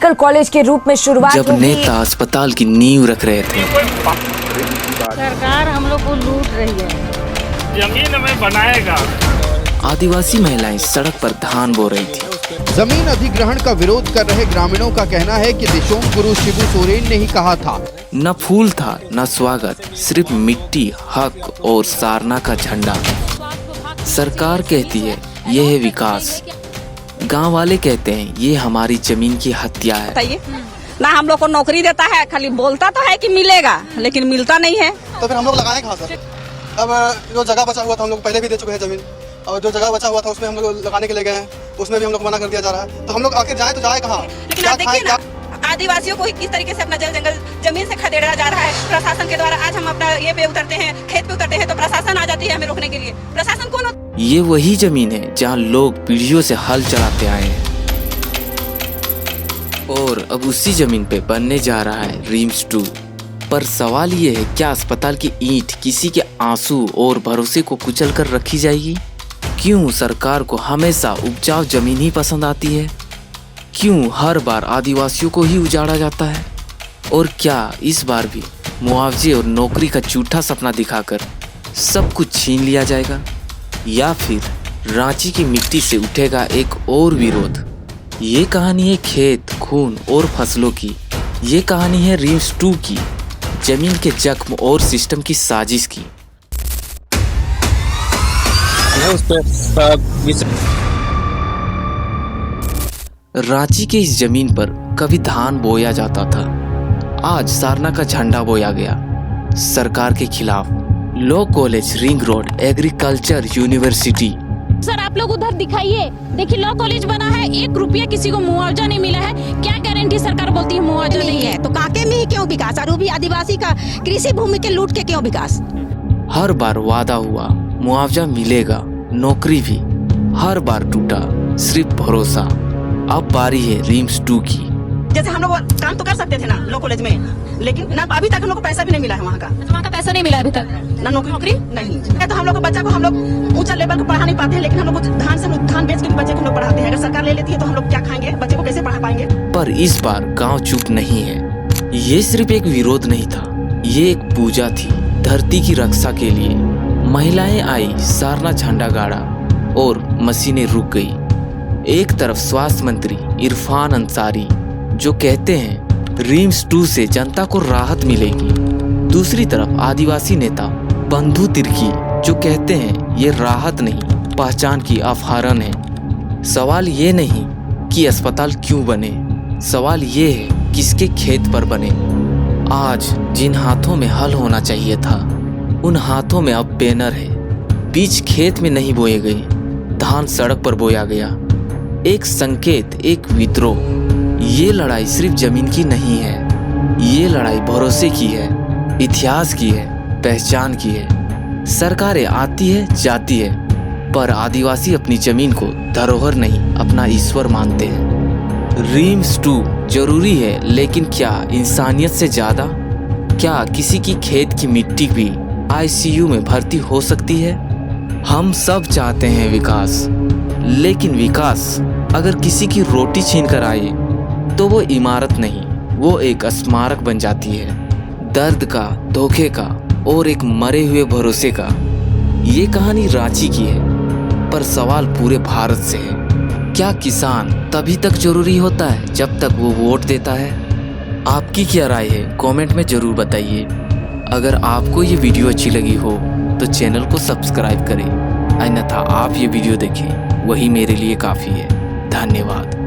Medical college के रूप में शुरुआत जब नेता अस्पताल की नींव रख रहे थे, सरकार हम लोग को लूट रही है। जमीन हमें बनाएगा। आदिवासी महिलाएं सड़क पर धान बो रही थी। जमीन अधिग्रहण का विरोध कर रहे ग्रामीणों का कहना है कि दिशोंग गुरु शिबू सोरेन ने ही कहा था। न फूल था न स्वागत, सिर्फ मिट्टी, हक और सारना का झंडा। सरकार कहती है ये है विकास, गांव वाले कहते हैं ये हमारी जमीन की हत्या है। ना हम लोग को नौकरी देता है, खाली बोलता तो है कि मिलेगा, लेकिन मिलता नहीं है। तो फिर हम लोग लगाए कहाँ सर? अब जो जगह बचा हुआ था हम लोग पहले भी दे चुके हैं जमीन, और जो जगह बचा हुआ था उसमें हम लोग लगाने के लिए गए हैं, उसमें भी हम लोग मना कर दिया जा रहा है। तो हम लोग आखिर जाए तो जाए कहाँ? लेकिन देखिए ना, आदिवासियों को किस तरीके से अपना जंगल जमीन से खदेड़ा जा रहा है प्रशासन के द्वारा। आज हम अपना ये पे उतरते हैं, खेत पे उतरते हैं, तो प्रशासन आ जाती है हमें रोकने के लिए। प्रशासन कौन होता? ये वही जमीन है जहाँ लोग पीढ़ियों से हल चलाते आए हैं, और अब उसी जमीन पे बनने जा रहा है रिम्स 2। पर सवाल ये है, क्या अस्पताल की ईंट किसी के आंसू और भरोसे को कुचल कर रखी जाएगी? क्यों सरकार को हमेशा उपजाऊ जमीन ही पसंद आती है? क्यों हर बार आदिवासियों को ही उजाड़ा जाता है? और क्या इस बार भी मुआवजे और नौकरी का झूठा सपना दिखाकर सब कुछ छीन लिया जाएगा? या फिर रांची की मिट्टी से उठेगा एक और विरोध? ये कहानी है खेत, खून और फसलों की। ये कहानी है रिम्स 2 की, जमीन के जख्म और सिस्टम की साजिश की। रांची के इस जमीन पर कभी धान बोया जाता था, आज सारना का झंडा बोया गया सरकार के खिलाफ। Law college, ring road, agriculture university. Sir आप लोग उधर दिखाइए, देखिए लॉ कॉलेज बना है, 1 रुपया किसी को मुआवजा नहीं मिला है। क्या गारंटी सरकार बोलती है मुआवजा नहीं है? तो काके में ही क्यों विकास, और वो भी आदिवासी का कृषि भूमि के लूट के क्यों विकास? हर बार वादा हुआ मुआवजा मिलेगा, नौकरी भी, हर बार टूटा सिर्फ भरोसा। अब बारी है रिम्स 2 की। जैसे हम लोग काम तो कर सकते थे ना लॉ कॉलेज में, लेकिन ना अभी तक हम लोग को पैसा भी नहीं मिला है वहाँ का पैसा नहीं मिला अभी तक, ना नौकरी नहीं। तो हम लोग को बच्चा को हम लोग ऊंचा लेवल को पढ़ा नहीं पाते हैं, लेकिन हम लोग धान बेच के भी बच्चे को हम लोग पढ़ाते हैं। अगर सरकार ले लेती है तो हम लोग क्या खाएंगे, बच्चे को कैसे पढ़ा पाएंगे? पर इस बार गांव चुप नहीं है। ये सिर्फ एक विरोध नहीं था, ये एक पूजा थी धरती की रक्षा के लिए। महिलाएं आई, सारना झंडा गाड़ा और मशीनें रुक गई। एक तरफ स्वास्थ्य मंत्री इरफान अंसारी जो कहते हैं रिम्स 2 से जनता को राहत मिलेगी, दूसरी तरफ आदिवासी नेता बंधु तिर्की जो कहते हैं ये राहत नहीं, पहचान की अपहरण है। सवाल ये नहीं कि अस्पताल क्यों बने, सवाल ये है किसके खेत पर बने। आज जिन हाथों में हल होना चाहिए था, उन हाथों में अब बैनर है। बीज खेत में नहीं बोए गए, धान सड़क पर बोया गया। एक संकेत, एक विद्रोह। ये लड़ाई सिर्फ जमीन की नहीं है, ये लड़ाई भरोसे की है, इतिहास की है, पहचान की है। सरकारें आती है जाती है, पर आदिवासी अपनी जमीन को धरोहर नहीं, अपना ईश्वर मानते हैं। रिम्स 2 जरूरी है, लेकिन क्या इंसानियत से ज्यादा? क्या किसी की खेत की मिट्टी भी ICU में भर्ती हो सकती है? हम सब चाहते हैं विकास, लेकिन विकास अगर किसी की रोटी छीन कर आए तो वो इमारत नहीं, वो एक स्मारक बन जाती है, दर्द का, धोखे का और एक मरे हुए भरोसे का। ये कहानी रांची की है, पर सवाल पूरे भारत से है। क्या किसान तभी तक जरूरी होता है जब तक वो वोट देता है? आपकी क्या राय है, कमेंट में जरूर बताइए। अगर आपको ये वीडियो अच्छी लगी हो तो चैनल को सब्सक्राइब करें, अन्यथा आप ये वीडियो देखें, वही मेरे लिए काफ़ी है। धन्यवाद।